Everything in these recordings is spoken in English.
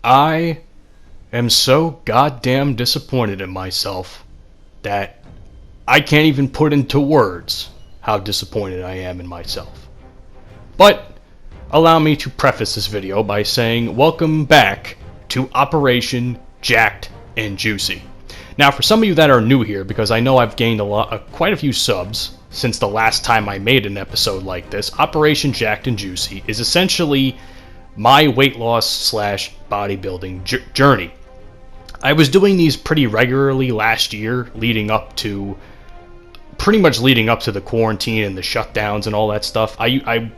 I am so goddamn disappointed in myself that I can't even put into words how disappointed I am in myself. But allow me to preface this video by saying welcome back to Operation Jacked and Juicy. Now, for some of you that are new here, because I know I've gained quite a few subs since the last time I made an episode like this, Operation Jacked and Juicy is essentially my weight loss slash bodybuilding journey. I was doing these pretty regularly last year, pretty much leading up to the quarantine and the shutdowns and all that stuff. I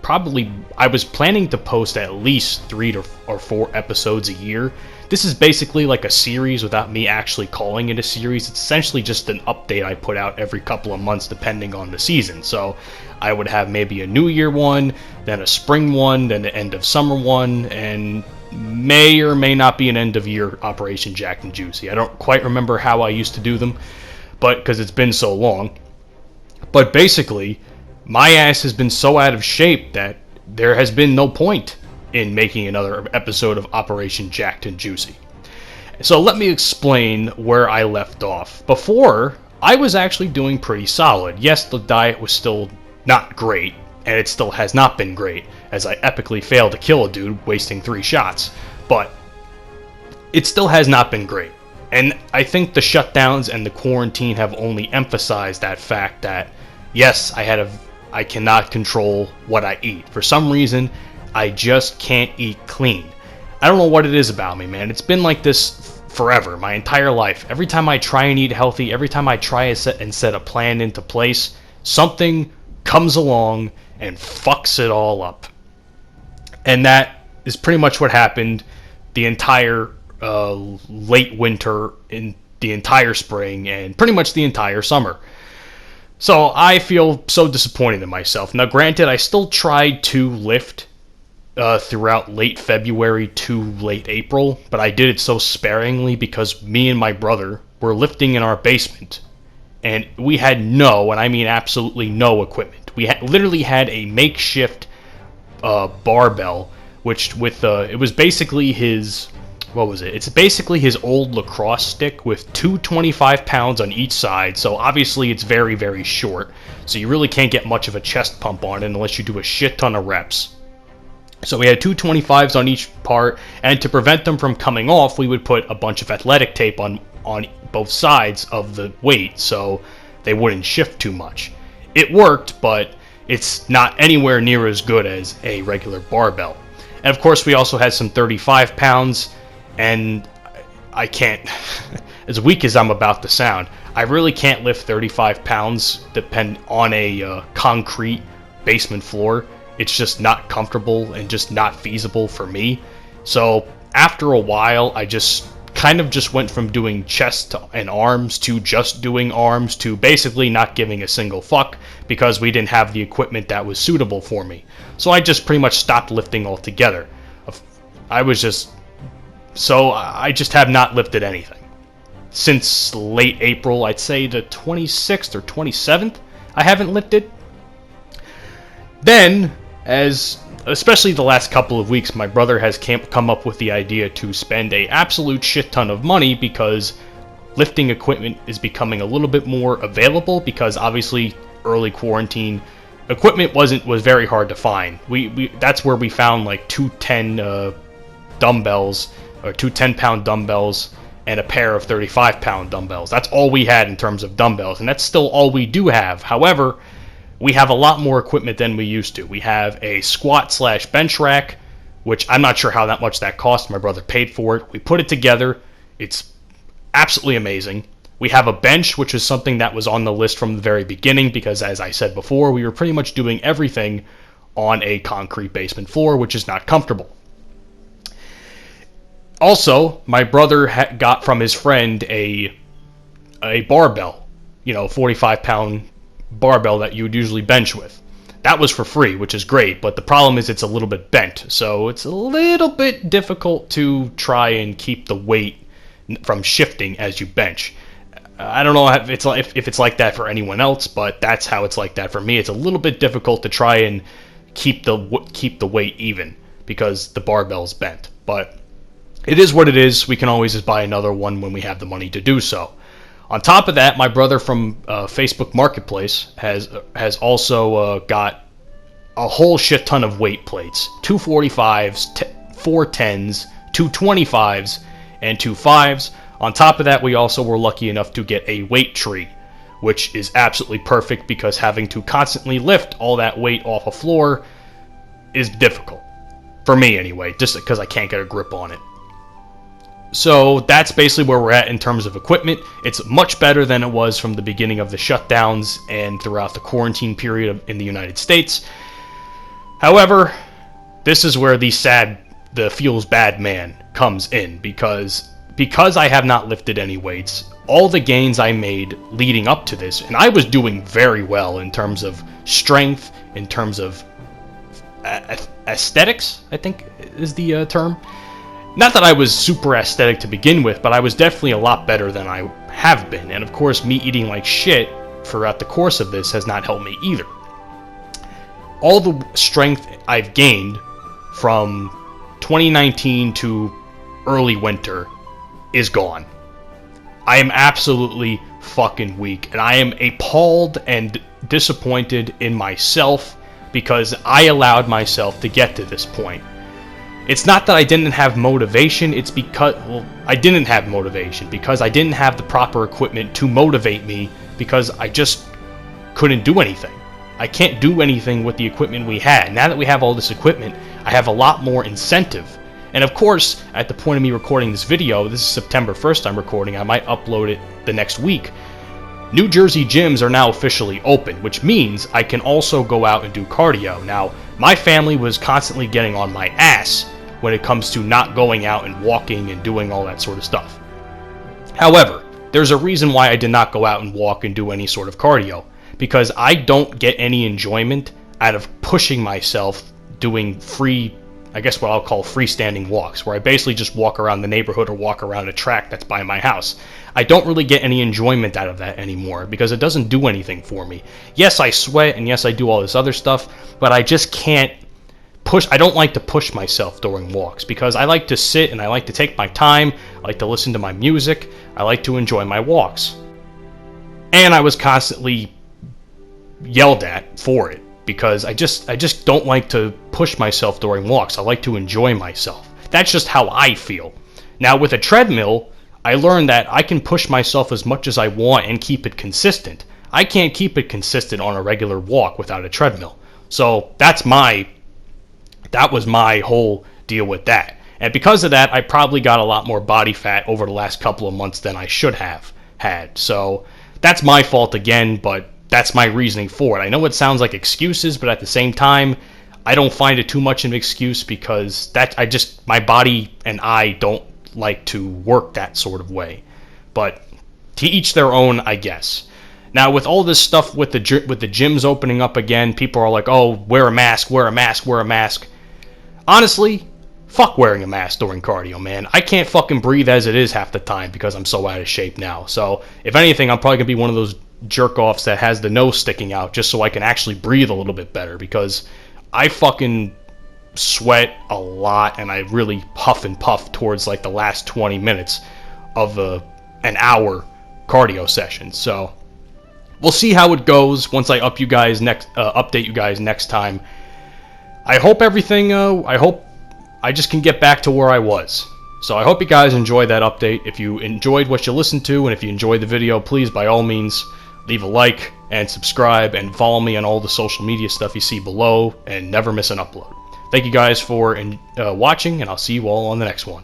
was planning to post at least 3 or 4 episodes a year. This is basically like a series without me actually calling it a series. It's essentially just an update I put out every couple of months depending on the season. So I would have maybe a New Year one, then a spring one, then the end of summer one, and may or may not be an end of year Operation Jacked and Juicy. I don't quite remember how I used to do them, but because it's been so long. But basically, my ass has been so out of shape that there has been no point in making another episode of Operation Jacked and Juicy. So let me explain where I left off. Before, I was actually doing pretty solid. Yes, the diet was still not great, and it still has not been great, as I epically failed to kill a dude wasting 3 shots, but it still has not been great. And I think the shutdowns and the quarantine have only emphasized that fact that, yes, I cannot control what I eat. For some reason, I just can't eat clean. I don't know what it is about me, man. It's been like this forever, my entire life. Every time I try and eat healthy, every time I try and set a plan into place, something comes along and fucks it all up. And that is pretty much what happened the entire late winter, in the entire spring, and pretty much the entire summer. So I feel so disappointed in myself. Now granted, I still tried to lift throughout late February to late April, but I did it so sparingly because me and my brother were lifting in our basement, and we had no, and I mean absolutely no equipment. We literally had a makeshift barbell, which it was basically his, what was it? It's basically his old lacrosse stick with 225 pounds on each side, so obviously it's very, very short, so you really can't get much of a chest pump on it unless you do a shit ton of reps. So we had 225s on each part, and to prevent them from coming off, we would put a bunch of athletic tape on both sides of the weight so they wouldn't shift too much. It worked, but it's not anywhere near as good as a regular barbell. And of course, we also had some 35 pounds, and I can't, as weak as I'm about to sound, I really can't lift 35 pounds on a concrete basement floor. It's just not comfortable and just not feasible for me. So after a while, I just kind of just went from doing chest and arms to just doing arms to basically not giving a single fuck because we didn't have the equipment that was suitable for me. So I just pretty much stopped lifting altogether. I just have not lifted anything. Since late April, I'd say the 26th or 27th, I haven't lifted. Then, especially the last couple of weeks, my brother has come up with the idea to spend an absolute shit ton of money because lifting equipment is becoming a little bit more available because obviously early quarantine equipment was very hard to find. That's where we found like 210 dumbbells or 2 10-pound dumbbells and a pair of 35-pound dumbbells. That's all we had in terms of dumbbells, and that's still all we do have. However, we have a lot more equipment than we used to. We have a squat/bench rack, which I'm not sure how much that cost. My brother paid for it. We put it together. It's absolutely amazing. We have a bench, which is something that was on the list from the very beginning because, as I said before, we were pretty much doing everything on a concrete basement floor, which is not comfortable. Also, my brother got from his friend a barbell, 45-pound barbell that you would usually bench with. That was for free, which is great, but the problem is it's a little bit bent, so it's a little bit difficult to try and keep the weight from shifting as you bench. I don't know if it's like that for anyone else, but that's how it's like that for me. It's a little bit difficult to try and keep the weight even because the barbell's bent. But it is what it is. We can always just buy another one when we have the money to do so. On top of that, my brother from Facebook Marketplace has also got a whole shit ton of weight plates. 245s, 410s, 225s, and 25s. On top of that, we also were lucky enough to get a weight tree, which is absolutely perfect because having to constantly lift all that weight off a floor is difficult. For me, anyway, just because I can't get a grip on it. So that's basically where we're at in terms of equipment. It's much better than it was from the beginning of the shutdowns and throughout the quarantine period in the United States. However, this is where the feels bad man comes in, because I have not lifted any weights. All the gains I made leading up to this, and I was doing very well in terms of strength, in terms of aesthetics, I think is the term. Not that I was super aesthetic to begin with, but I was definitely a lot better than I have been. And of course, me eating like shit throughout the course of this has not helped me either. All the strength I've gained from 2019 to early winter is gone. I am absolutely fucking weak, and I am appalled and disappointed in myself because I allowed myself to get to this point. It's not that I didn't have motivation, it's because, well, I didn't have motivation because I didn't have the proper equipment to motivate me, because I just couldn't do anything. I can't do anything with the equipment we had. Now that we have all this equipment, I have a lot more incentive. And of course, at the point of me recording this video, this is September 1st I'm recording, I might upload it the next week. New Jersey gyms are now officially open, which means I can also go out and do cardio. Now, my family was constantly getting on my ass when it comes to not going out and walking and doing all that sort of stuff. However, there's a reason why I did not go out and walk and do any sort of cardio, because I don't get any enjoyment out of pushing myself doing free, I guess what I'll call freestanding walks, where I basically just walk around the neighborhood or walk around a track that's by my house. I don't really get any enjoyment out of that anymore because it doesn't do anything for me. Yes, I sweat, and yes, I do all this other stuff, but I just can't push. I don't like to push myself during walks because I like to sit and I like to take my time. I like to listen to my music. I like to enjoy my walks. And I was constantly yelled at for it because I just don't like to push myself during walks. I like to enjoy myself. That's just how I feel. Now with a treadmill, I learned that I can push myself as much as I want and keep it consistent. I can't keep it consistent on a regular walk without a treadmill. So that was my whole deal with that. And because of that, I probably got a lot more body fat over the last couple of months than I should have had. So that's my fault again, but that's my reasoning for it. I know it sounds like excuses, but at the same time, I don't find it too much of an excuse because my body and I don't like to work that sort of way. But to each their own, I guess. Now, with all this stuff with the gyms opening up again, people are like, oh, wear a mask, wear a mask, wear a mask. Honestly, fuck wearing a mask during cardio, man. I can't fucking breathe as it is half the time because I'm so out of shape now. So, if anything, I'm probably going to be one of those jerk-offs that has the nose sticking out just so I can actually breathe a little bit better because I fucking sweat a lot and I really huff and puff towards like the last 20 minutes of an hour cardio session. So, we'll see how it goes once I update you guys next time. I hope I just can get back to where I was. So I hope you guys enjoyed that update. If you enjoyed what you listened to, and if you enjoyed the video, please, by all means, leave a like and subscribe and follow me on all the social media stuff you see below and never miss an upload. Thank you guys for watching, and I'll see you all on the next one.